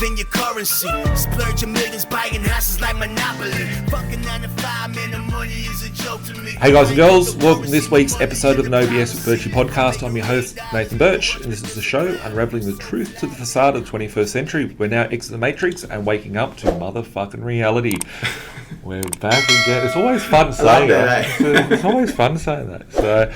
than your currency. Splurging millions, buying houses like Monopoly. Fucking 9 to 5, man, the money is a joke to me. Hey guys and girls, welcome to this week's episode of the No BS with Birch podcast. I'm your host, Nathan Birch, and this is the show unraveling the truth to the facade of the 21st century. We're now exiting the Matrix and waking up to motherfucking reality. We're back again. It's always fun saying that. It's always fun saying that. So,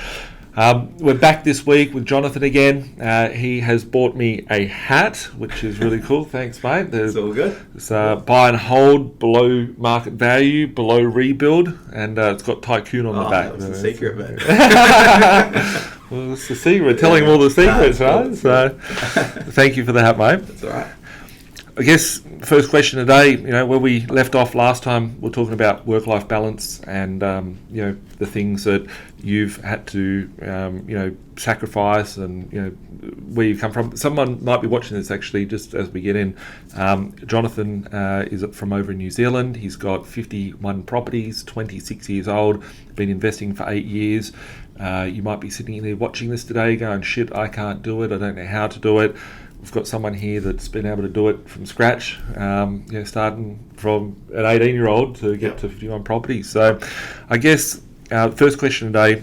we're back this week with Jonathan again. He has bought me a hat, which is really cool. Thanks, mate. It's all good. It's buy and hold, below market value, below rebuild, and it's got Tycoon on the back. That was the secret, man. Well, it's the secret. We're telling all the secrets, right? Cool. So, thank you for the hat, mate. That's all right. I guess first question today, where we left off last time, we're talking about work-life balance and, the things that you've had to, sacrifice and, where you come from. Someone might be watching this actually just as we get in. Jonathan is from over in New Zealand. He's got 51 properties, 26 years old, been investing for 8 years. You might be sitting there watching this today going, shit, I can't do it. I don't know how to do it. We've got someone here that's been able to do it from scratch, starting from an 18-year-old to get to 51 properties. So I guess first question today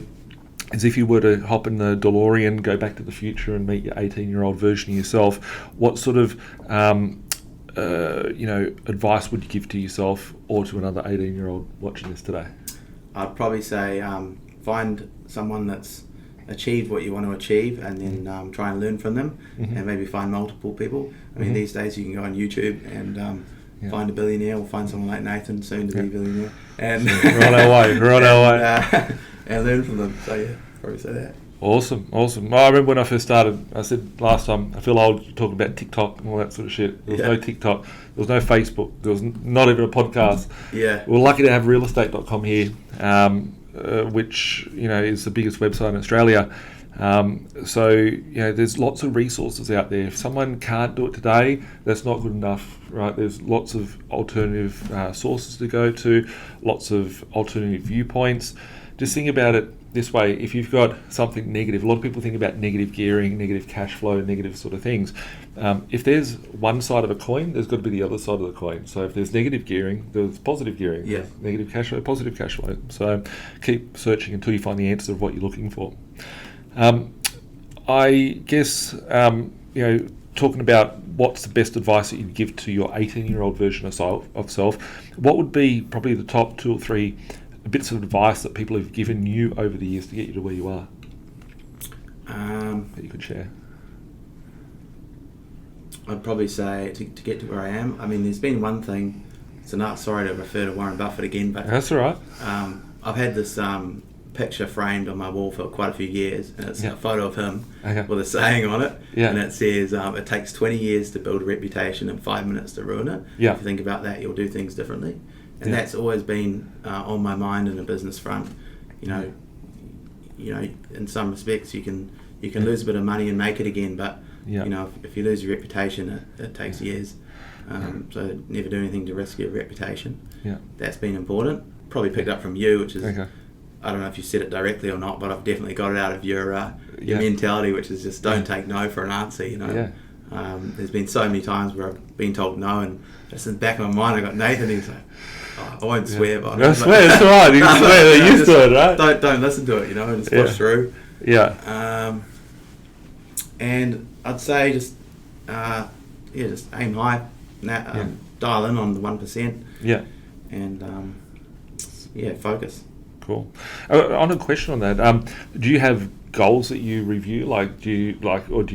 is, if you were to hop in the DeLorean, go back to the future and meet your 18-year-old version of yourself, what sort of advice would you give to yourself or to another 18-year-old watching this today? I'd probably say find someone that's achieved what you want to achieve, and then try and learn from them, and maybe find multiple people. I mean, these days you can go on YouTube and find a billionaire, or find someone like Nathan, soon to be a billionaire, and right our way, and learn from them. So yeah, probably say that. Awesome. Well, I remember when I first started, I said last time, I feel old talking about TikTok and all that sort of shit. There was no TikTok, there was no Facebook, there was not even a podcast. Yeah. We're lucky to have realestate.com here, which is the biggest website in Australia. So there's lots of resources out there. If someone can't do it today, that's not good enough, right? There's lots of alternative sources to go to, lots of alternative viewpoints. Just think about it this way: if you've got something negative, a lot of people think about negative gearing, negative cash flow, negative sort of things. If there's one side of a coin, there's got to be the other side of the coin. So if there's negative gearing, there's positive gearing. Yeah. Negative cash flow, positive cash flow. So keep searching until you find the answer of what you're looking for. I guess, talking about what's the best advice that you'd give to your 18-year-old version of self, what would be probably the top 2 or 3 bits of advice that people have given you over the years to get you to where you are, that you could share? I'd probably say to get to where I am. I mean, there's been one thing. Sorry to refer to Warren Buffett again, but that's all right. I've had this picture framed on my wall for quite a few years, and it's a photo of him with a saying on it, and it says, it takes 20 years to build a reputation and 5 minutes to ruin it. If you think about that, you'll do things differently. And that's always been on my mind in a business front. In some respects you can lose a bit of money and make it again, but if you lose your reputation, it takes years. So never do anything to risk your reputation. That's been important. Probably picked up from you, which is I don't know if you said it directly or not, but I've definitely got it out of your mentality, which is just don't take no for an answer. There's been so many times where I've been told no, and just in the back of my mind I got Nathan. He's like, I won't swear, but I swear, it's alright. You can swear, they're used to it, right? Don't listen to it, and just push through. And I'd say just aim high, dial in on the 1%. And focus. Cool. On a question on that, do you have goals that you review? Like, do you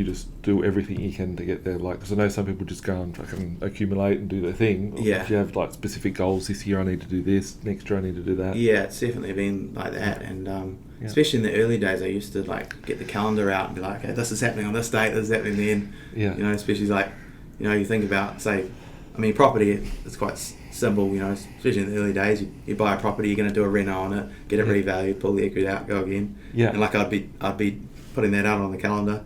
just do everything you can to get there? Like, because I know some people just go and fucking accumulate and do their thing. Do you have like specific goals? This year I need to do this. Next year I need to do that. Yeah, it's definitely been like that. And especially in the early days, I used to like get the calendar out and be like, okay, this is happening on this date. This is happening then. Especially like, you think about, say, property. It's quite simple, especially in the early days. You buy a property, you're going to do a reno on it, get it revalued, pull the equity out, go again. And like I'd be putting that out on the calendar.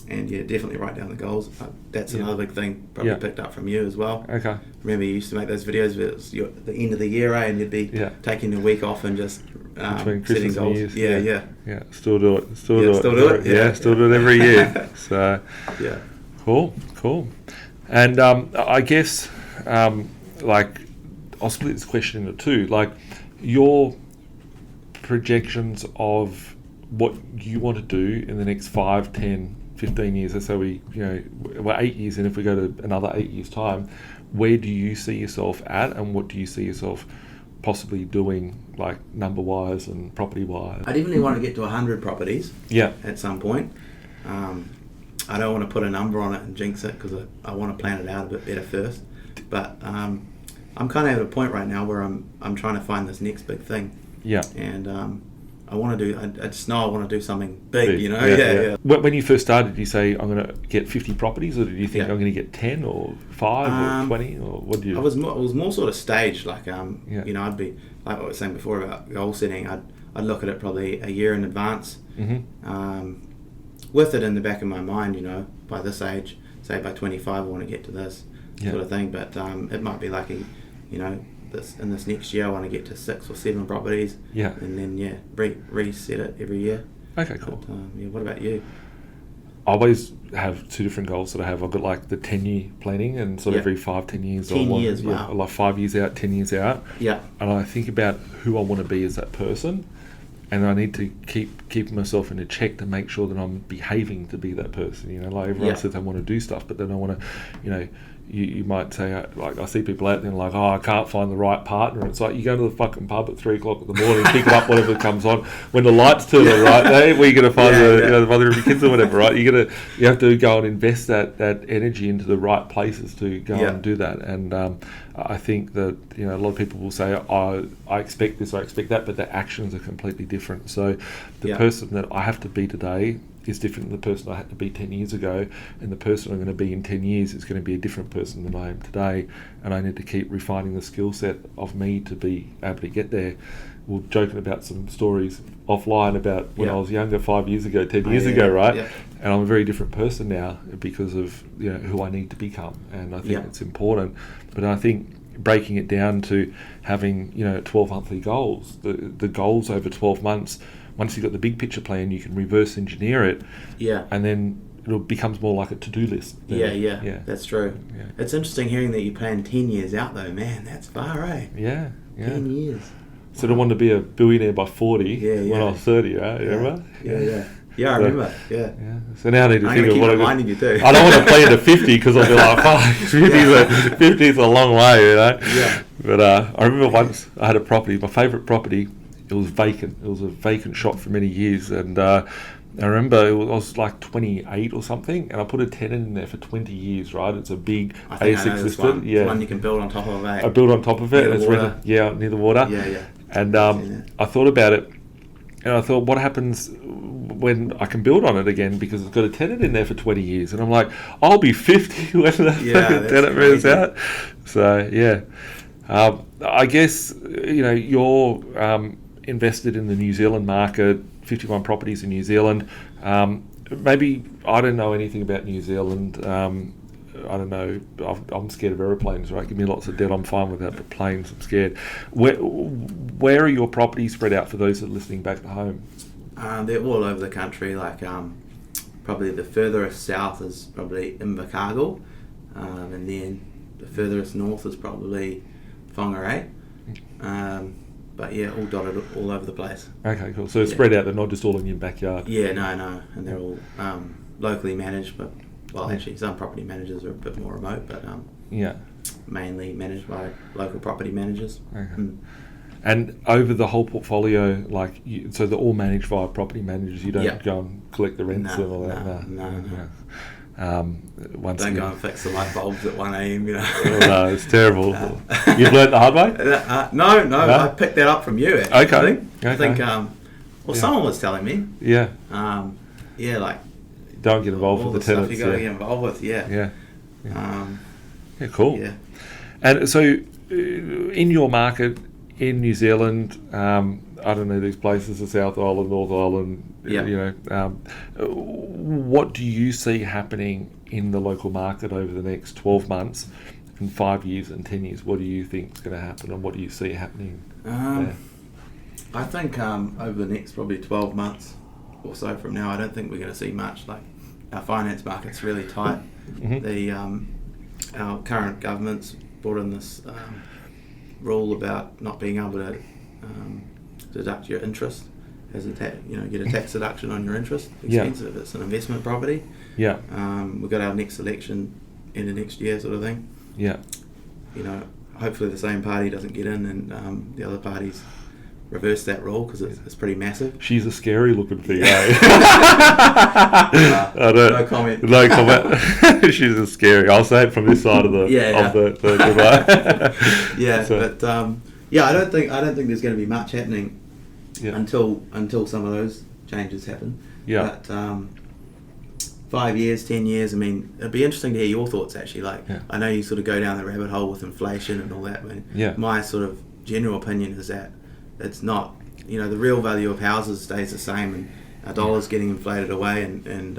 And definitely write down the goals. That's another big thing probably picked up from you as well. Okay. Remember you used to make those videos where it was the end of the year, and you'd be taking a week off and just setting goals. Yeah. Still do it. Still do it. Still do it every year. So yeah. Cool. And I guess, like, I'll split this question into two. Like, your projections of what you want to do in the next 5, 10, 15 years. So we're 8 years in. If we go to another 8 years' time, where do you see yourself at, and what do you see yourself possibly doing, like number-wise and property-wise? I definitely want to get to 100 properties. Yeah. At some point. I don't want to put a number on it and jinx it, because I want to plan it out a bit better first. But I'm kind of at a point right now where I'm trying to find this next big thing. Yeah. And I want to do. I just know I want to do something big. You know. Yeah. When you first started, did you say I'm going to get 50 properties, or did you think I'm going to get 10 or 5 or 20, or what do you? I was more sort of staged. Like I'd be like what I was saying before about goal setting. I'd look at it probably a year in advance. Mm-hmm. With it in the back of my mind, by this age, say by 25, I want to get to this sort of thing. But it might be like this next year I want to get to 6 or 7 properties. Yeah. And then reset it every year. Okay, cool. But, what about you? I always have 2 different goals that I have. I've got like the 10-year planning, and sort of every 5-10 years. 10 years, wow. Like 5 years out, 10 years out. Yeah. And I think about who I want to be as that person. And I need to keep myself in a check to make sure that I'm behaving to be that person. Like everyone says they want to do stuff, but then I want to, you might say, like, I see people out there like, I can't find the right partner. It's like you go to the fucking pub at 3 o'clock in the morning, pick up whatever comes on. When the lights turn on, right, where you're going to find the mother of your kids or whatever, right? You have to go and invest that energy into the right places to go and do that. And I think that a lot of people will say, I expect this, I expect that, but their actions are completely different. So the person that I have to be today is different than the person I had to be 10 years ago, and the person I'm going to be in 10 years is going to be a different person than I am today, and I need to keep refining the skill set of me to be able to get there. We're joking about some stories offline about when I was younger 5 years ago, 10 years ago, right? Yeah. And I'm a very different person now because of who I need to become, and I think it's important. But I think breaking it down to having 12 monthly goals, the goals over 12 months. Once you've got the big picture plan, you can reverse engineer it. Yeah. And then it becomes more like a to-do list. Yeah. That's true. Yeah. It's interesting hearing that you plan 10 years out, though. Man, that's far, eh? Yeah. 10 years. So I wanted to be a billionaire by 40 when I was 30, right? Remember? Yeah, I remember. Yeah. So now I need to think of what I reminding you too. I don't want to plan to 50 because I'll be like, 50 is a long way, Yeah. But I remember once I had a property, my favourite property. It was vacant. It was a vacant shop for many years, and I remember I was like 28 or something, and I put a tenant in there for 20 years. Right, it's a big ASX listed. Yeah, one you can build on top of. I built on top of it. Near the water. Near the water. Yeah. And I thought about it, and I thought, what happens when I can build on it again, because it's got a tenant in there for 20 years, and I'm like, I'll be 50 when the tenant moves out. So I guess you're invested in the New Zealand market, 51 properties in New Zealand. Maybe I don't know anything about New Zealand. I don't know. I'm scared of aeroplanes, right? Give me lots of debt, I'm fine with that, but planes, I'm scared. Where are your properties spread out for those that are listening back at home? They're all over the country. Like probably the furthest south is probably Invercargill, and then the furthest north is probably Whangarei. But all dotted all over the place. Okay, cool. So it's spread out, they're not just all in your backyard. Yeah, no. And they're all locally managed, but, actually some property managers are a bit more remote, but mainly managed by local property managers. Okay. And over the whole portfolio, so they're all managed via property managers, you don't go and collect the rents and all that? No. Don't go and fix the light bulbs at 1 a.m. No, it's terrible. You've learnt the hard way? No, I picked that up from you, actually. Okay. I think someone was telling me. Yeah. Don't get involved with the tenants. You got to get involved with, Yeah, cool. Yeah. And so, in your market in New Zealand, I don't know these places, the South Island, North Island. What do you see happening in the local market over the next 12 months, and 5 years and 10 years? What do you think is going to happen, and what do you see happening there? I think over the next probably 12 months or so from now, I don't think we're going to see much. Like, our finance market's really tight. Mm-hmm. The our current government's brought in this rule about not being able to deduct your interest as a get a tax deduction on your interest expense if it's an investment property. Yeah. We've got our next election in the next year, sort of thing. Yeah. Hopefully the same party doesn't get in and the other parties reverse that rule, because it's pretty massive. She's a scary looking thing, eh? No comment. No comment. She's a scary. I'll say it from this side of the yeah. So. But I don't think there's going to be much happening until some of those changes happen. Yeah. But 5 years, 10 years, I mean, it'd be interesting to hear your thoughts, actually. I know you sort of go down the rabbit hole with inflation and all that. My sort of general opinion is that it's not, the real value of houses stays the same, and our dollar's getting inflated away, and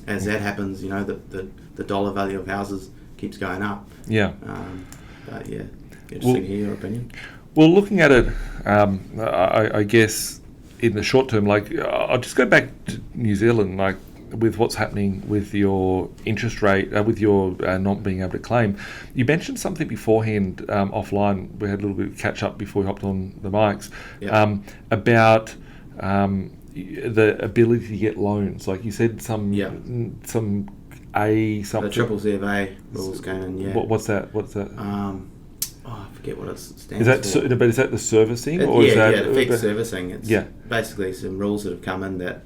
as that happens, the dollar value of houses keeps going up. Yeah. But yeah, interesting to hear your opinion. Well, looking at it, I guess in the short term, I'll just go back to New Zealand, with what's happening with your interest rate, with your not being able to claim. You mentioned something beforehand offline. We had a little bit of catch up before we hopped on the mics about the ability to get loans. Like you said, some something. The triple C of A rules came in. Yeah. What's that? I forget what it stands for. But is that the servicing? It affects servicing. It's Yeah. basically some rules that have come in that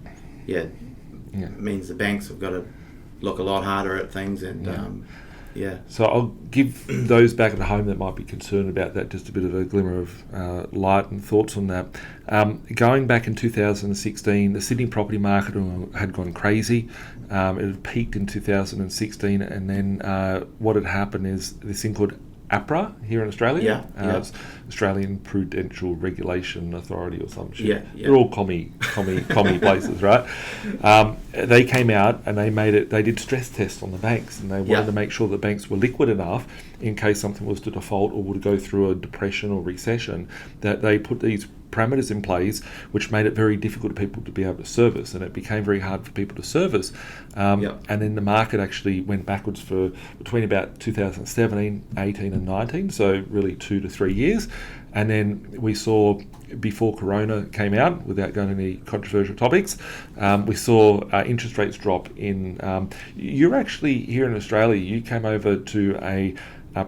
means the banks have got to look a lot harder at things, and So I'll give those back at home that might be concerned about that just a bit of a glimmer of light and thoughts on that. Going back in 2016, the Sydney property market had gone crazy. It had peaked in 2016, and then what had happened is this thing called APRA here in Australia. It's Australian Prudential Regulation Authority or some shit. They're all commie places, right? They came out and they did stress tests on the banks, and they wanted to make sure that banks were liquid enough in case something was to default or would go through a depression or recession, that they put these parameters in place which made it very difficult for people to be able to service, and it became very hard for people to service. And then the market actually went backwards for between about 2017, 18 and 19, so really 2 to 3 years. And then we saw, before Corona came out, without going into any controversial topics, we saw interest rates drop in... you're actually here in Australia, you came over to a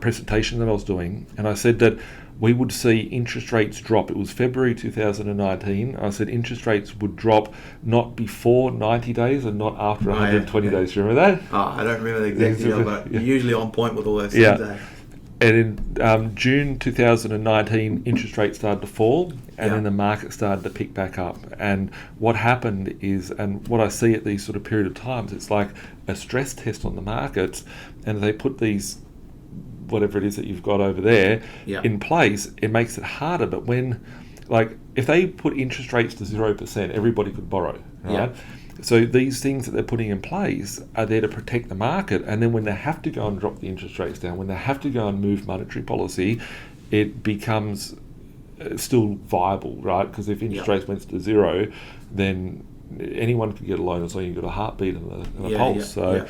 presentation that I was doing, and I said that we would see interest rates drop. It was February 2019. I said interest rates would drop not before 90 days and not after 120 days. Do you remember that? I don't remember the exact detail, but you're usually on point with all those things. And in June 2019, interest rates started to fall, and then the market started to pick back up. And what happened is, and what I see at these sort of period of times, it's like a stress test on the markets, and they put these, whatever it is that you've got over there, in place. It makes it harder. But when, if they put interest rates to 0%, everybody could borrow, right? So these things that they're putting in place are there to protect the market, and then when they have to go and drop the interest rates down, when they have to go and move monetary policy, it becomes still viable, right? Because if interest rates went to zero, then anyone could get a loan as long as you've got a heartbeat and a pulse. So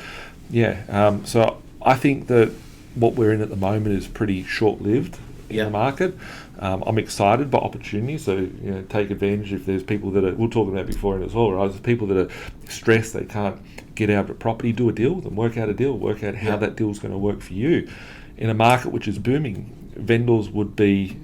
I think that what we're in at the moment is pretty short-lived in the market. I'm excited by opportunity, so take advantage if there's people that are, we'll talk about before as well, right? There's people that are stressed, they can't get out of a property, do a deal, then work out a deal, work out how that deal's going to work for you. In a market which is booming, vendors would be,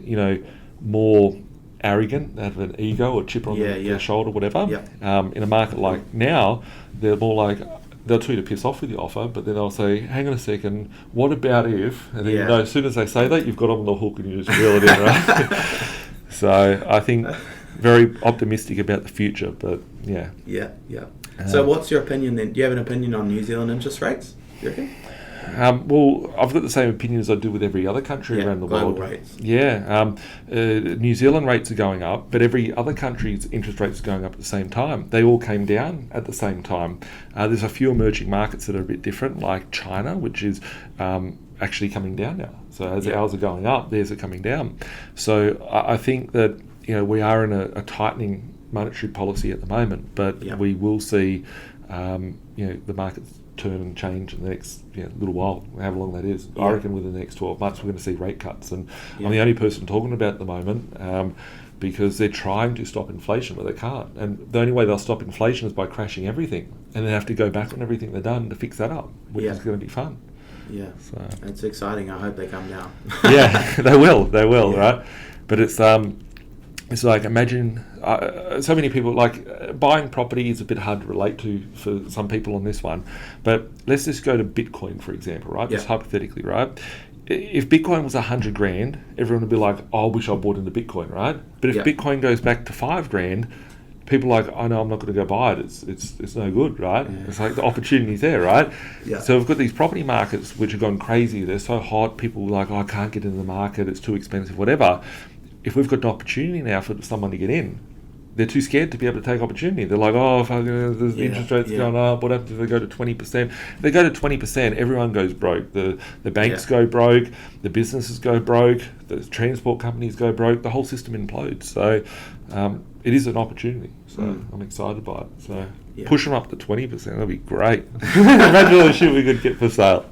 more arrogant, they have an ego or chip on their shoulder, whatever. In a market like now, they're more like, they'll tell you to piss off with your offer, but then they'll say, hang on a second, what about if? And then as soon as they say that, you've got them on the hook and you just reel it in, right? So I think very optimistic about the future, but So what's your opinion then? Do you have an opinion on New Zealand interest rates, do you reckon? Well, I've got the same opinion as I do with every other country around the world. Rates. New Zealand rates are going up, but every other country's interest rates are going up at the same time. They all came down at the same time. There's a few emerging markets that are a bit different, like China, which is actually coming down now. So as ours are going up, theirs are coming down. So I think that we are in a tightening monetary policy at the moment, but we will see the markets turn and change in the next little while, however long that is. I reckon within the next 12 months we're going to see rate cuts, and I'm the only person talking about it at the moment, because they're trying to stop inflation, but they can't. And the only way they'll stop inflation is by crashing everything, and they have to go back on everything they've done to fix that up, which is going to be fun. Yeah, so it's exciting. I hope they come down. Yeah, they will, right? But it's like, imagine so many people, like buying property is a bit hard to relate to for some people on this one, but let's just go to Bitcoin, for example, right? Just hypothetically, right? If Bitcoin was 100 grand, everyone would be like, oh, I wish I bought into Bitcoin, right? But if Bitcoin goes back to 5 grand, people are like, oh no, I'm not going to go buy it. It's no good, right? It's like the opportunity's there, right? So we've got these property markets which have gone crazy. They're so hot. People are like, oh, I can't get into the market. It's too expensive, whatever. If we've got an opportunity now for someone to get in, they're too scared to be able to take opportunity. They're like, oh, if the interest rates going up, what happens if they go to 20%? If they go to 20%, everyone goes broke. The banks go broke, the businesses go broke, the transport companies go broke, the whole system implodes. So it is an opportunity. So I'm excited by it. So push them up to 20%, that'll be great. Imagine all the shit we could get for sale.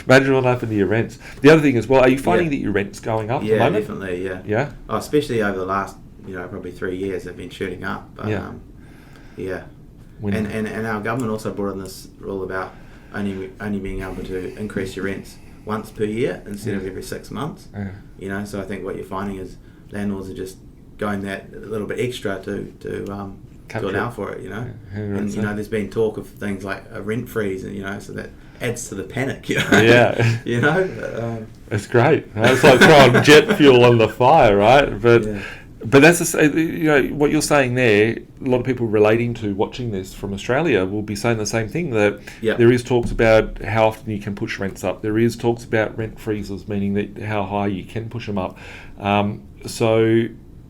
Imagine what happened to your rents. The other thing as well, are you finding that your rent's going up at the moment? Definitely, Yeah? Oh, especially over the last, probably 3 years, they've been shooting up. But, And our government also brought in this rule about only being able to increase your rents once per year instead of every 6 months. So I think what you're finding is landlords are just going that a little bit extra to allow for it, And there's been talk of things like a rent freeze, and so that adds to the panic, It's great. It's like throwing jet fuel on the fire, right? But that's what you're saying there. A lot of people relating to watching this from Australia will be saying the same thing, that there is talks about how often you can push rents up. There is talks about rent freezes, meaning that how high you can push them up. So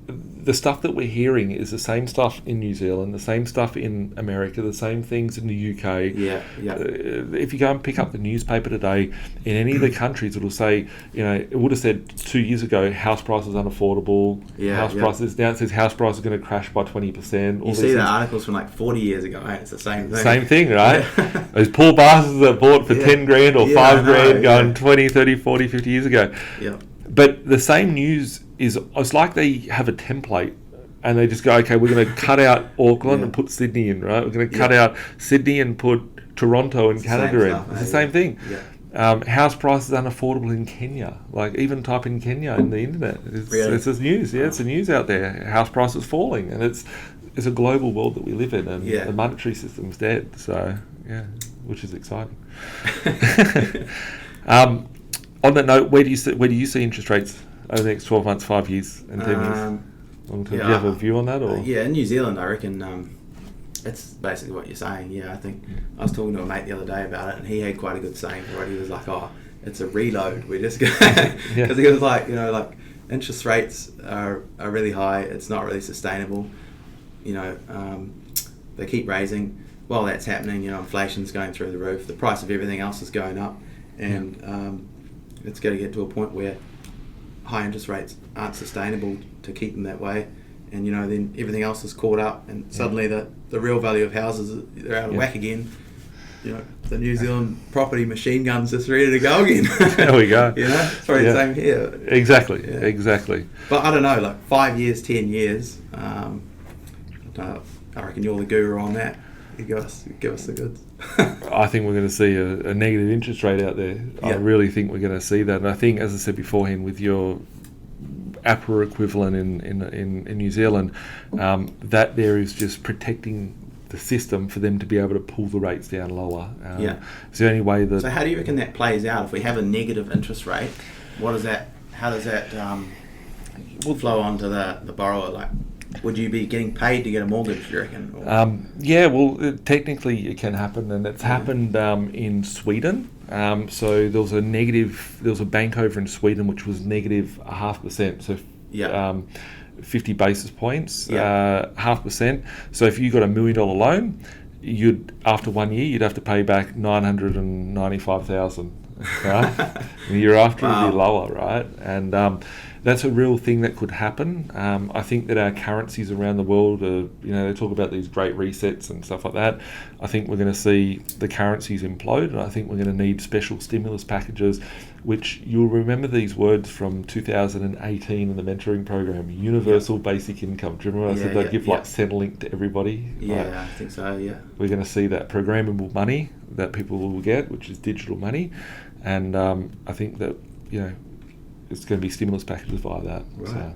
the stuff that we're hearing is the same stuff in New Zealand, the same stuff in America, the same things in the UK. If you go and pick up the newspaper today, in any of the countries, it'll say, it would have said 2 years ago, house prices unaffordable. House prices, now it says house prices are going to crash by 20%. You see the articles from like 40 years ago, right? It's the same thing. Same thing, right? Those poor bastards that bought for 10 grand or 5 grand going 20, 30, 40, 50 years ago. But the same news it's like they have a template and they just go, okay, we're going to cut out Auckland and put Sydney in, right? We're going to cut out Sydney and put Toronto and Canada in. It's the same thing. House prices unaffordable in Kenya. Like, even type in Kenya in the internet. It's just news. It's the news out there. House prices falling, and it's a global world that we live in, and the monetary system's dead. So which is exciting. On that note, where do you see interest rates over the next 12 months, 5 years, and 10 years? Long term? Do you have a view on that? Or? In New Zealand, I reckon it's basically what you're saying. I think I was talking to a mate the other day about it, and he had quite a good saying for it. He was like, "Oh, it's a reload. We're just going," because he was like, like interest rates are really high. It's not really sustainable. They keep raising. While that's happening, inflation's going through the roof. The price of everything else is going up, and it's going to get to a point where high interest rates aren't sustainable to keep them that way, and then everything else is caught up, and suddenly the real value of houses, they're out of whack again. The New Zealand property machine gun's just ready to go again. There we go. It's probably the same here. Exactly. But I don't know, like 5 years, 10 years. I reckon you're the guru on that. You give us the goods. I think we're going to see a negative interest rate out there. I really think we're going to see that. And I think, as I said beforehand, with your APRA equivalent in New Zealand, that there is just protecting the system for them to be able to pull the rates down lower. It's the only way that... So how do you reckon that plays out? If we have a negative interest rate, how does that flow onto the borrower? Like, would you be getting paid to get a mortgage, do you reckon? Technically it can happen, and it's happened in Sweden. So there was a bank over in Sweden which was negative 0.5%. So 50 basis points, 0.5%. So if you got $1 million loan, after 1 year you'd have to pay back $995,000. right? The year after it'll be lower, right? And that's a real thing that could happen. I think that our currencies around the world are, they talk about these great resets and stuff like that. I think we're going to see the currencies implode, and I think we're going to need special stimulus packages, which you'll remember these words from 2018 in the mentoring program, universal basic income. Do you remember I said they'd give like Centrelink to everybody? Yeah, like, I think so, yeah. We're going to see that programmable money that people will get, which is digital money. And I think that, it's going to be stimulus packages via that. Right. So,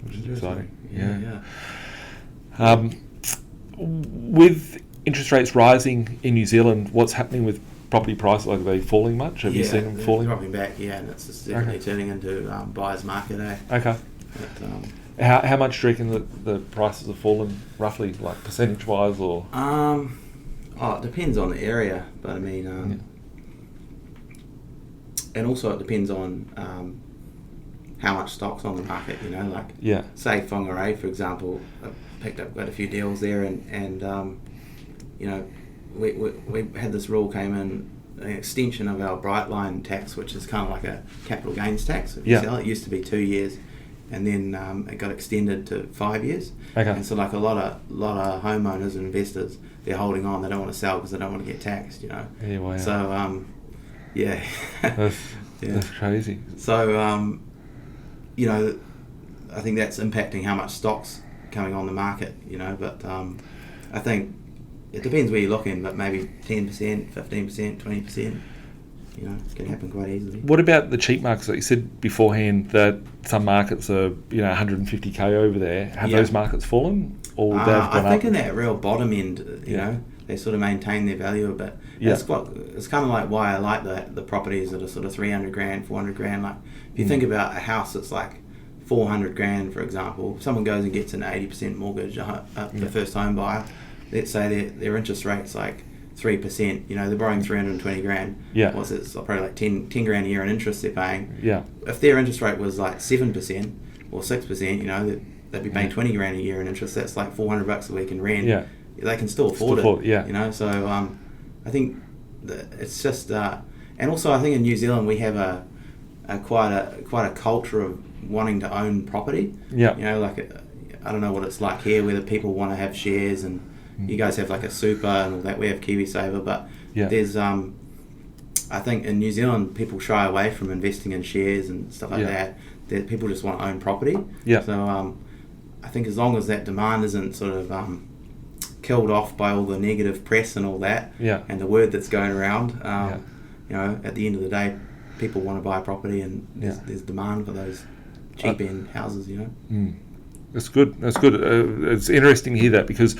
which is exciting. Yeah. With interest rates rising in New Zealand, what's happening with property prices? Like, are they falling much? Have you seen them falling? Dropping back, and it's just definitely turning into buyer's market, Okay. But, how much do you reckon that the prices have fallen, roughly, like percentage-wise, or? It depends on the area, but I mean, and also it depends on how much stock's on the market, say Whangarei, for example. I picked up quite a few deals there, and we had this rule came in, an extension of our bright line tax, which is kind of like a capital gains tax. If you sell it, used to be 2 years, and then it got extended to 5 years. Okay. And so like a lot of homeowners and investors, they're holding on, they don't want to sell because they don't want to get taxed, Yeah, wow. So that's crazy. So I think that's impacting how much stock's coming on the market, but I think it depends where you're looking, but maybe 10%, 15%, 20%, can happen quite easily. What about the cheap markets? Like you said beforehand that some markets are, 150k over there. Have those markets fallen, or they've gone up? I think in that real bottom end, they sort of maintain their value a bit. Yeah. It's kind of like why I like the properties that are sort of 300 grand, 400 grand. Like if you think about a house that's like 400 grand, for example, if someone goes and gets an 80% mortgage, the first home buyer, let's say their interest rate's like 3%, they're borrowing 320 grand. Yeah. What's it? It's probably like 10 grand a year in interest they're paying. Yeah. If their interest rate was like 7% or 6%, they'd be paying 20 grand a year in interest. That's like $400 a week in rent. Yeah. They can still afford it. Yeah. So I think that it's just, and also I think in New Zealand we have a quite a culture of wanting to own property. Yeah. I don't know what it's like here, whether people want to have shares, and you guys have like a super and all that. We have KiwiSaver, but there's I think in New Zealand people shy away from investing in shares and stuff like that. People just want to own property. Yeah. So I think as long as that demand isn't sort of killed off by all the negative press and all that, and the word that's going around, at the end of the day, people want to buy property, and there's demand for those cheap end houses, That's good. It's interesting to hear that, because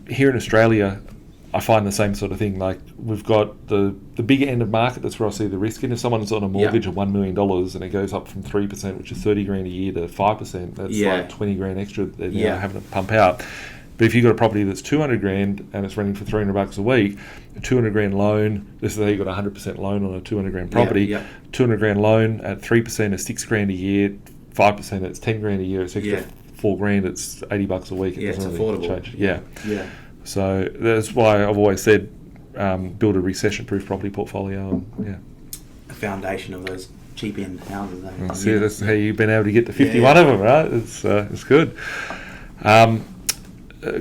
here in Australia, I find the same sort of thing. Like, we've got the bigger end of market, that's where I see the risk. And if someone's on a mortgage of $1 million and it goes up from 3%, which is 30 grand a year, to 5%, that's like 20 grand extra they're now having to pump out. But if you've got a property that's 200 grand and it's renting for $300 a week, a 200 grand loan, this is how you got a 100% loan on a 200 grand property, 200 grand loan at 3% is 6 grand a year, 5% it's 10 grand a year, it's extra 4 grand, it's $80 a week. It's really affordable. Change. Yeah. So that's why I've always said build a recession-proof property portfolio. A foundation of those cheap end houses. That's how you've been able to get to 51 of them, right? It's good.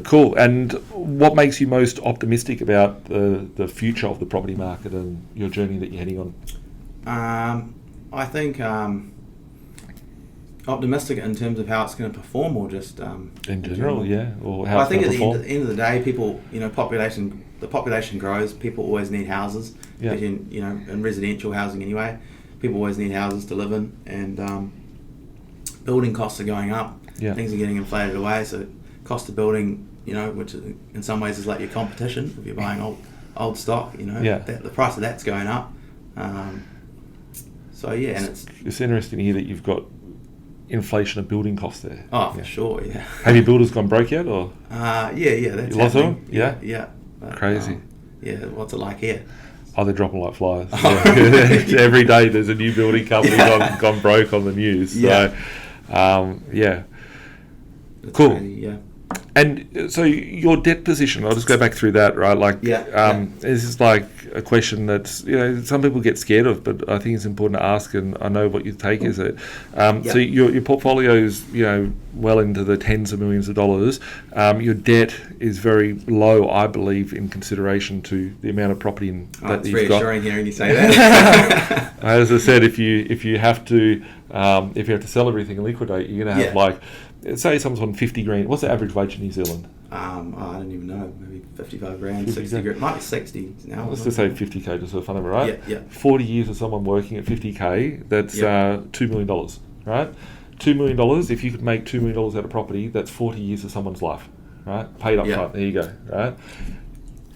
Cool. And what makes you most optimistic about the future of the property market and your journey that you're heading on? I think optimistic in terms of how it's going to perform, or just in general, or how I think at perform. the end of the day, people, the population grows. People always need houses, in residential housing anyway. People always need houses to live in, and building costs are going up. Things are getting inflated away, so cost of building, which in some ways is like your competition if you're buying old stock. The price of that's going up. And it's interesting to hear that you've got inflation of building costs there. Oh, for sure, yeah. Have your builders gone broke yet, or? That's lots of them? Yeah. But, crazy. What's it like here? Oh, they're dropping like flies. Every day there's a new building company gone broke on the news. So, It's cool. crazy, And so your debt position, I'll just go back through that, right? Like, this is like a question that's, some people get scared of, but I think it's important to ask, and I know what your take is. So your portfolio is, well into the tens of millions of dollars. Your debt is very low, I believe, in consideration to the amount of property that you've got. It's reassuring hearing you say that. As I said, if you have to sell everything and liquidate, you're going to have say someone's on 50 grand. What's the average wage in New Zealand? I don't even know. Maybe 55 grand, 60 grand. Might be 60 now. Let's just say 50k just for the fun of it, right? Yeah. 40 years of someone working at 50k, that's $2 million, right? $2 million, if you could make $2 million out of property, that's 40 years of someone's life, right? Paid up front, there you go, right?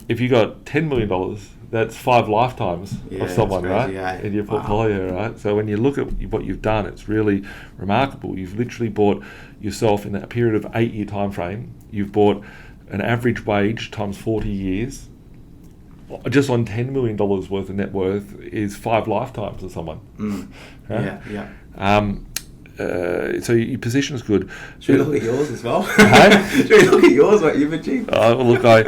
If you got $10 million, that's 5 lifetimes of someone, crazy, right? In your portfolio, right? So when you look at what you've done, it's really remarkable. You've literally bought yourself in a period of 8-year time frame. You've bought an average wage times 40 years. Just on $10 million worth of net worth is 5 lifetimes of someone. Right? So your position is good. Should we look at yours as well? Should we look at yours, what you've achieved? Look, I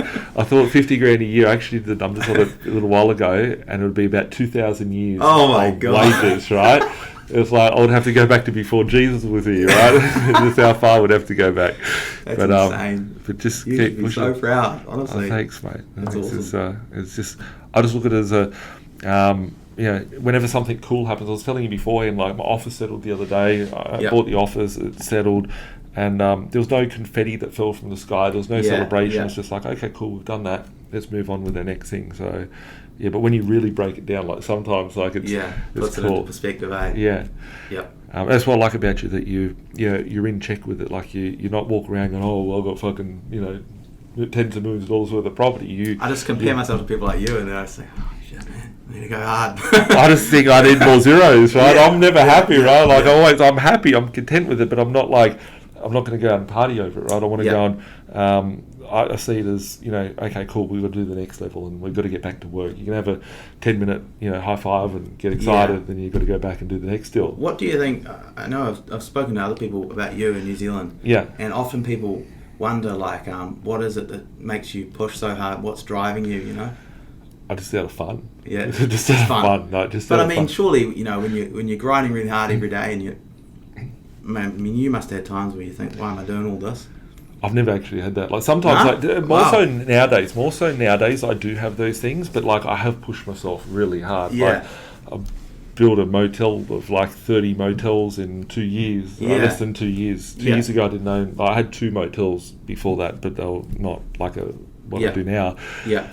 thought 50 grand a year. I actually did the numbers on it a little while ago, and it would be about 2,000 years of wages, right? It's like I would have to go back to before Jesus was here, right? This is how far I would have to go back. That's insane. But just you keep pushing. So proud, honestly. Oh, thanks, mate. That's awesome. It's just I just look at it as a whenever something cool happens. I was telling you beforehand, like my office settled the other day. I bought the office, it settled, and there was no confetti that fell from the sky. There was no celebration. It's just like, okay, cool, we've done that. Let's move on with the next thing. So, but when you really break it down, like sometimes, like it's puts cool. It into perspective, eh? Yeah. That's what I like about you, that you're in check with it. Like you're not walking around going, oh, well, I've got fucking tens of millions of dollars worth of property. I just compare myself to people like you, and then I say, oh shit, man, I need to go hard. I just think I need more zeros, right? I'm never happy, right? Like I'm happy, I'm content with it, but I'm not going to go out and party over it, right? I want to go on. I see it as, okay, cool, we've got to do the next level, and we've got to get back to work. You can have a 10-minute, high five and get excited, then you've got to go back and do the next deal. What do you think? I know I've spoken to other people about you in New Zealand, and often people wonder, like, what is it that makes you push so hard? What's driving you? I just out of fun. Yeah, just out of fun. No, just. But out of fun. Surely, when you're grinding really hard every day, and you must have had times where you think, why am I doing all this? I've never actually had that. Like sometimes, more so nowadays, I do have those things. But like I have pushed myself really hard. Yeah. Like, I built a motel of like 30 motels in 2 years. Less than 2 years. 2 years ago, I didn't own. I had 2 motels before that, but they were not like what I do now. Yeah.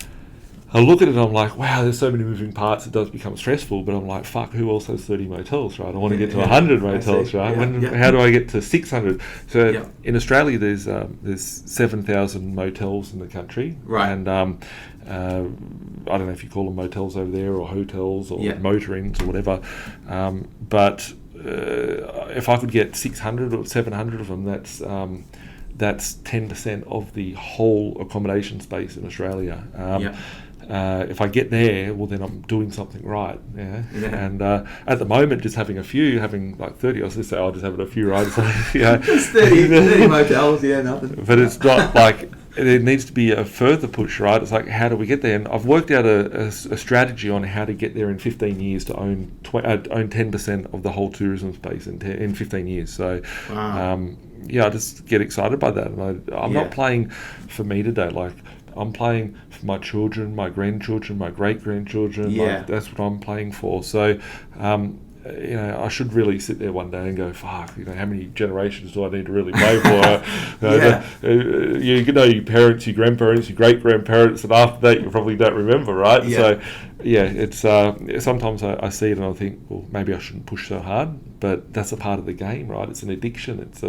I look at it and I'm like, wow, there's so many moving parts, it does become stressful, but I'm like, fuck, who else has 30 motels, right? I want to get to 100 motels, right? How do I get to 600? So in Australia, there's 7,000 motels in the country. Right. And I don't know if you call them motels over there or hotels or motor inns or whatever. But if I could get 600 or 700 of them, that's 10% of the whole accommodation space in Australia. If I get there, well, then I'm doing something right. And at the moment, just having like 30, I was just say, I'll just have a few, right? Just 30 motels, nothing. But it's not like, there needs to be a further push, right? It's like, how do we get there? And I've worked out a strategy on how to get there in 15 years to own 10% of the whole tourism space in 15 years. So, I just get excited by that. And I'm not playing for me today. Like, I'm playing for my children, my grandchildren, my great-grandchildren. That's what I'm playing for. So, I should really sit there one day and go, fuck, how many generations do I need to really play for? Your parents, your grandparents, your great-grandparents, and after that you probably don't remember, right? So, it's sometimes I see it and I think, well, maybe I shouldn't push so hard, but that's a part of the game, right? It's an addiction. It's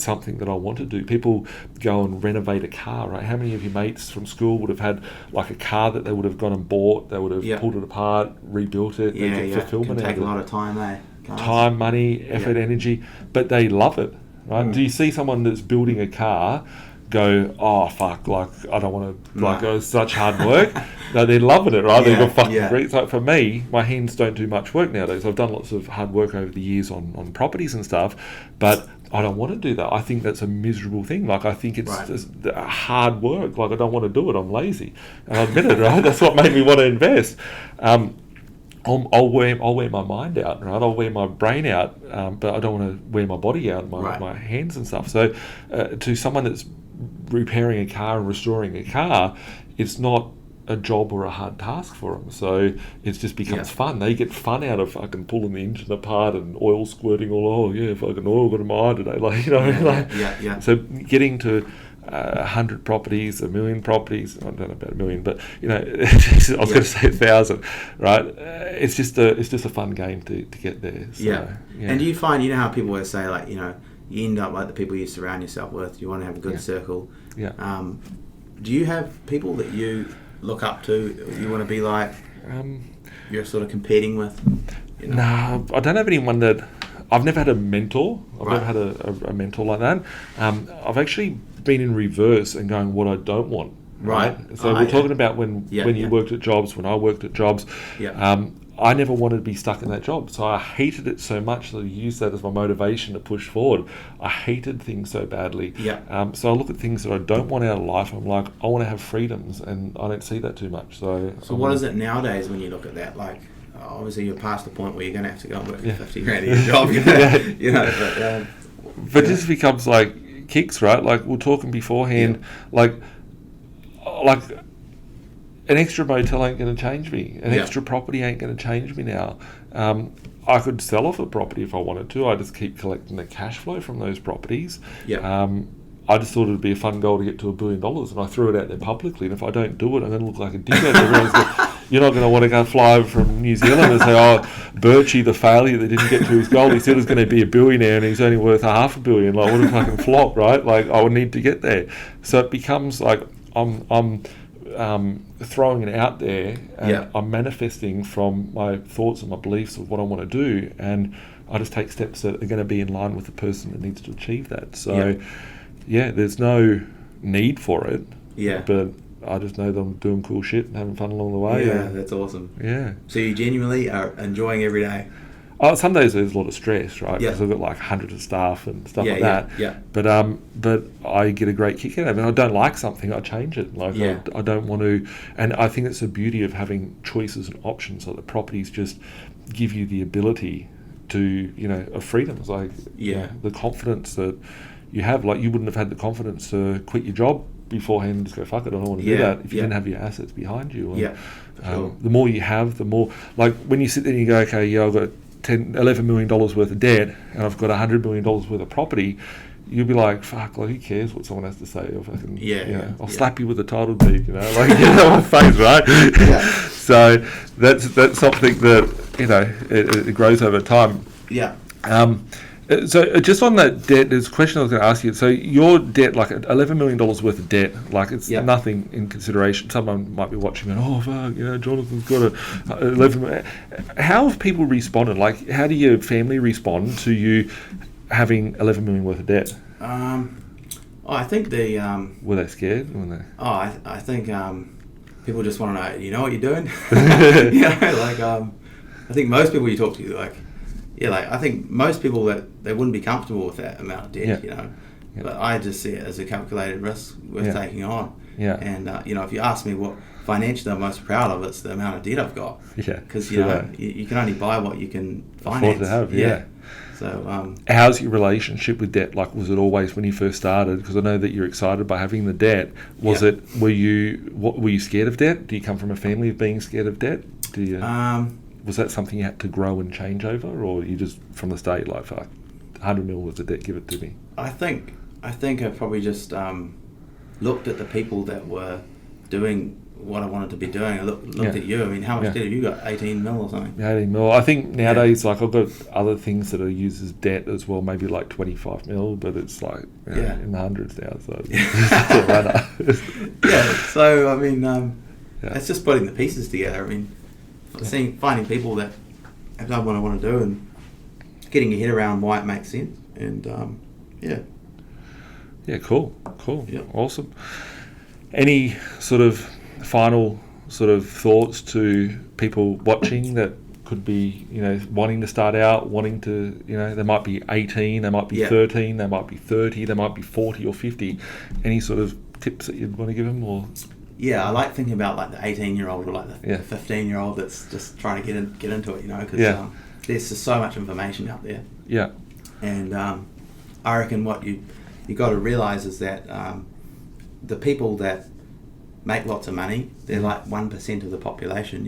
something that I want to do. People go and renovate a car, right? How many of your mates from school would have had like a car that they would have gone and bought? They would have pulled it apart, rebuilt it. They get fulfillment out of it. It can take a lot of time, Time, money, effort, energy, but they love it, right? Do you see someone that's building a car go, oh fuck, like I don't want to, like it's such hard work. No, they're loving it, right? They've got fucking great. It's like for me, my hands don't do much work nowadays. I've done lots of hard work over the years on properties and stuff, but I don't want to do that. I think that's a miserable thing. Like I think it's just hard work. Like I don't want to do it. I'm lazy, and I admit it, right? That's what made me want to invest. I'll wear my mind out, right? I'll wear my brain out, but I don't want to wear my body out, my hands and stuff. So, to someone that's repairing a car and restoring a car, it's not a job or a hard task for them. So it just becomes fun. They get fun out of fucking pulling the engine apart and oil squirting all. Oh yeah, fucking oil got in my eye today. Like So getting to 100 properties, 1 million properties. I don't know about 1 million, but I was going to say 1,000. Right? It's just a fun game to get there. So, And do you find how people always say like you end up like the people you surround yourself with. You want to have a good circle. Yeah. Do you have people that you look up to? You want to be like you're sort of competing with? No, I don't have anyone that. I've never had a mentor. I've never had a mentor like that. I've actually been in reverse and going what I don't want. Right. So we're talking about when you worked at jobs, when I worked at jobs. Yeah. I never wanted to be stuck in that job. So I hated it so much that I used that as my motivation to push forward. I hated things so badly. Yeah. So I look at things that I don't want out of life. I'm like, I want to have freedoms, and I don't see that too much. So what is it nowadays when you look at that? Like, obviously you're past the point where you're going to have to go and work for 50 grand a year job. But it just becomes like kicks, right? Like we were talking beforehand, like an extra motel ain't going to change me. An extra property ain't going to change me now. I could sell off a property if I wanted to. I just keep collecting the cash flow from those properties. Yeah. I just thought it'd be a fun goal to get to $1 billion, and I threw it out there publicly. And if I don't do it, I'm going to look like a dickhead. You're not going to want to go fly over from New Zealand and say, oh, Birchy, the failure that didn't get to his goal, he said he was going to be a billionaire and he's only worth $500 million. Like, what a fucking flop, right? Like, I would need to get there. So it becomes like I'm throwing it out there, and I'm manifesting from my thoughts and my beliefs of what I want to do, and I just take steps that are going to be in line with the person that needs to achieve that. So, there's no need for it. Yeah. But I just know that I'm doing cool shit and having fun along the way. Yeah, that's awesome. Yeah. So you genuinely are enjoying every day? Oh, some days there's a lot of stress, right? Because I've got like hundreds of staff and stuff like that. Yeah. But I get a great kick out of it. I don't like something, I change it. Like I don't want to, and I think it's the beauty of having choices and options. Like the properties just give you the ability to, of freedoms. Like the confidence that you have. Like you wouldn't have had the confidence to quit your job beforehand and just go, fuck it, I don't want to do that if you didn't have your assets behind you. And, the more you have, the more, like when you sit there and you go, okay, I've got $11 million worth of debt and I've got $100 million worth of property, you'll be like, fuck, like who cares what someone has to say? Or fucking, I'll slap you with the title deed, like on my face, right? So that's something that it grows over time. Yeah. So just on that debt, there's a question I was going to ask you. So your debt, like $11 million worth of debt, like it's nothing in consideration. Someone might be watching and, oh, fuck, Jonathan's got 11. How have people responded? Like, how do your family respond to you having 11 million worth of debt? I think they... were they scared? I think people just want to know, you know what you're doing? I think most people you talk to, I think most people that they wouldn't be comfortable with that amount of debt, But I just see it as a calculated risk worth taking on. Yeah. And if you ask me what financially I'm most proud of, it's the amount of debt I've got. Yeah. Because you can only buy what you can finance. Afford to have. So how's your relationship with debt? Like, was it always when you first started? Because I know that you're excited by having the debt. Were you scared of debt? Do you come from a family of being scared of debt? Do you? Was that something you had to grow and change over, or you just from the start like, fuck, 100 mil was the debt, give it to me? I think I probably just looked at the people that were doing what I wanted to be doing. I looked at you. I mean, how much debt have you got? 18 mil or something? 18 mil. I think nowadays, like I've got other things that are used as debt as well, maybe like 25 mil, but it's like in the hundreds now. So it's So I mean, it's just putting the pieces together. I mean. Finding people that have done what I want to do and getting your head around why it makes sense, and Yeah, cool. Yep. Awesome. Any sort of final sort of thoughts to people watching that could be, wanting to start out, wanting to, they might be 18, they might be 13, they might be 30, they might be 40 or 50. Any sort of tips that you'd want to give them? Or I like thinking about like the 18-year-old or like the 15-year-old that's just trying to get into it, because there's just so much information out there. Yeah. And I reckon what you got to realise is that the people that make lots of money, they're like 1% of the population,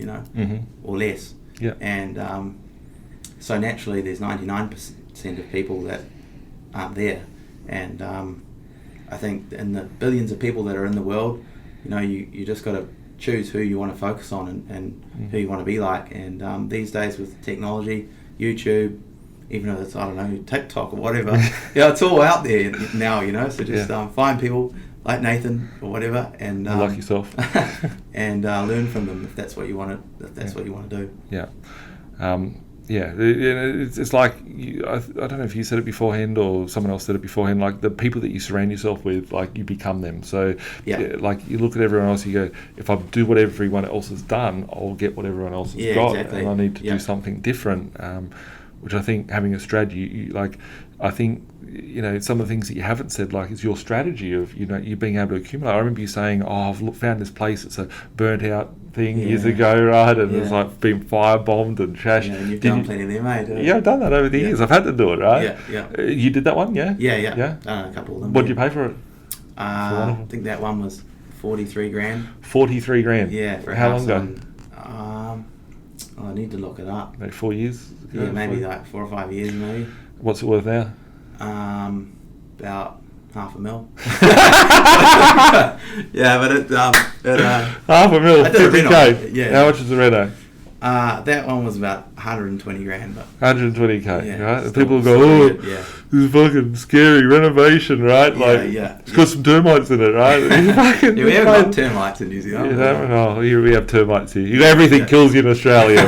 or less. Yeah. And so naturally there's 99% of people that aren't there. And I think in the billions of people that are in the world, you just got to choose who you want to focus on and who you want to be like. And these days with technology, YouTube, even though it's, I don't know, TikTok or whatever, it's all out there now, so just find people like Nathan or whatever, and like yourself, and learn from them if that's what you want to do. Yeah. It's like I don't know if you said it beforehand or someone else said it beforehand. Like the people that you surround yourself with, like you become them. So, like you look at everyone else, you go, if I do what everyone else has done, I'll get what everyone else has got, exactly. and I need to do something different. Which I think having a strategy, I think some of the things that you haven't said, like, is your strategy of you being able to accumulate. I remember you saying, I've found this place, it's a burnt out thing years ago, right? And it's like been firebombed and trashed. And you've done plenty of them, mate. Yeah, I've done that over the years. I've had to do it, right? Yeah. You did that one, yeah? Yeah. A couple of them. What did you pay for it? I think that one was 43 grand. 43 grand? Yeah. For how long ago? I need to look it up. Maybe 4 years ago? Yeah, maybe like 4 or 5 years, maybe. What's it worth now? About $500,000. Yeah, but it $500,000, 50K. Yeah. How much is the reno? That one was about 120 grand. But 120K, right? And people go, this is fucking scary renovation, right? It's got some termites in it, right? We haven't got termites in New Zealand. Here we have termites here. Everything kills you in Australia,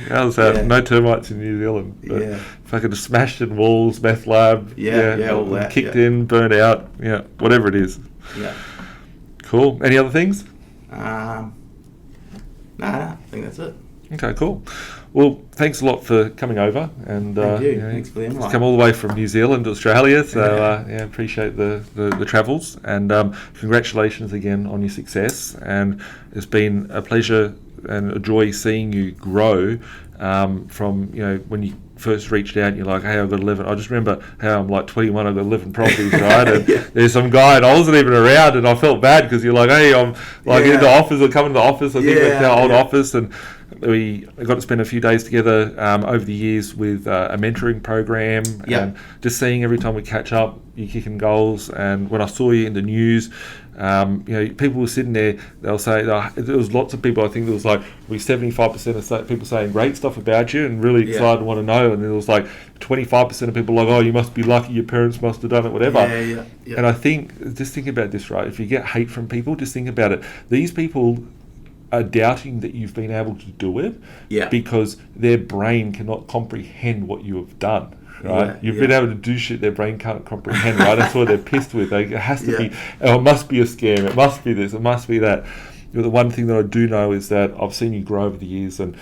but no termites in New Zealand. But fucking smashed in walls, meth lab, all that, kicked in, burnt out, whatever it is. Yeah. Cool. Any other things? No, I think that's it. Okay, cool. Well, thanks a lot for coming over, and thank you. Thanks for the invite. Come all the way from New Zealand to Australia, so appreciate the travels, and congratulations again on your success. And it's been a pleasure and a joy seeing you grow from when you first reached out and you're like, hey, I've got 11. I just remember how I'm like 21, I've got 11 properties, right? And there's some guy and I wasn't even around, and I felt bad because you're like, hey, I'm like in the office or coming to the office. I think that's our old office, and we got to spend a few days together over the years with a mentoring program, and just seeing every time we catch up, you kicking goals. And when I saw you in the news, people were sitting there, they'll say, there was lots of people, I think there was like 75% of people saying great stuff about you and really excited to want to know, and there was like 25% of people like, oh, you must be lucky, your parents must have done it, whatever. And I think, just think about this, right? If you get hate from people, just think about it. These people are doubting that you've been able to do it because their brain cannot comprehend what you have done. Right, you've been able to do shit their brain can't comprehend. Right, that's what they're pissed with. It has to be. Oh, it must be a scam. It must be this. It must be that. The one thing that I do know is that I've seen you grow over the years, and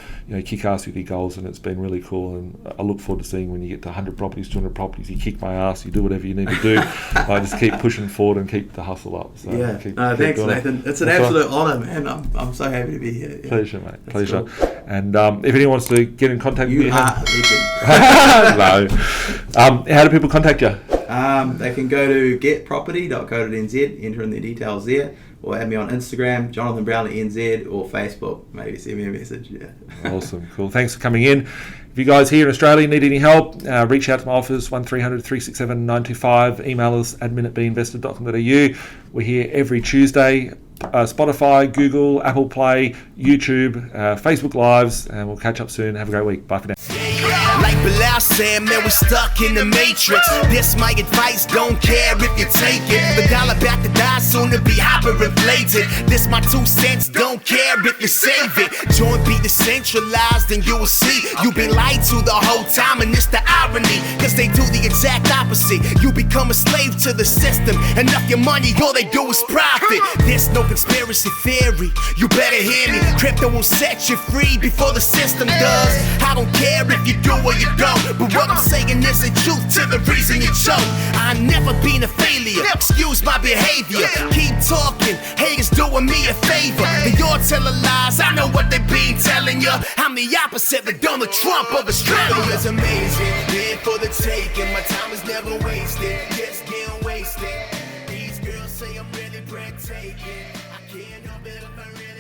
kick ass with your goals, and it's been really cool. And I look forward to seeing when you get to 100 properties, 200 properties, you kick my ass, you do whatever you need to do. I just keep pushing forward and keep the hustle up. So thanks, Nathan. It's an absolute honour, man. I'm so happy to be here. Pleasure, mate. That's pleasure. Cool. And if anyone wants to get in contact with you, how do people contact you? They can go to getproperty.co.nz, enter in their details there, or add me on Instagram, Jonathan Brownlee NZ, or Facebook. Maybe send me a message. Awesome, cool. Thanks for coming in. If you guys here in Australia need any help, reach out to my office, 1300 367 925. Email us admin@binvested.com.au. We're here every Tuesday. Spotify, Google, Apple Play, YouTube, Facebook Lives, and we'll catch up soon. Have a great week. Bye for now. Like Bilal said, man, we're stuck in the matrix. This my advice, don't care if you take it. The dollar about to die, soon to be hyperinflated. This my 2 cents, don't care if you save it. Joint be decentralized and you will see you've been lied to the whole time, and it's the irony, cause they do the exact opposite. You become a slave to the system. Enough your money, all they do is profit. There's no conspiracy theory, you better hear me. Crypto will set you free before the system does. I don't care if you do or you don't, but what I'm saying is the truth to the reason you choke. I never been a failure, excuse my behavior. Keep talking, haters doing me a favor. They all telling lies, I know what they been telling you. I'm the opposite of Donald Trump of Australia. It's amazing, there for the taking. My time is never wasted, just getting wasted. These girls say I'm really breathtaking. I can't help it if I really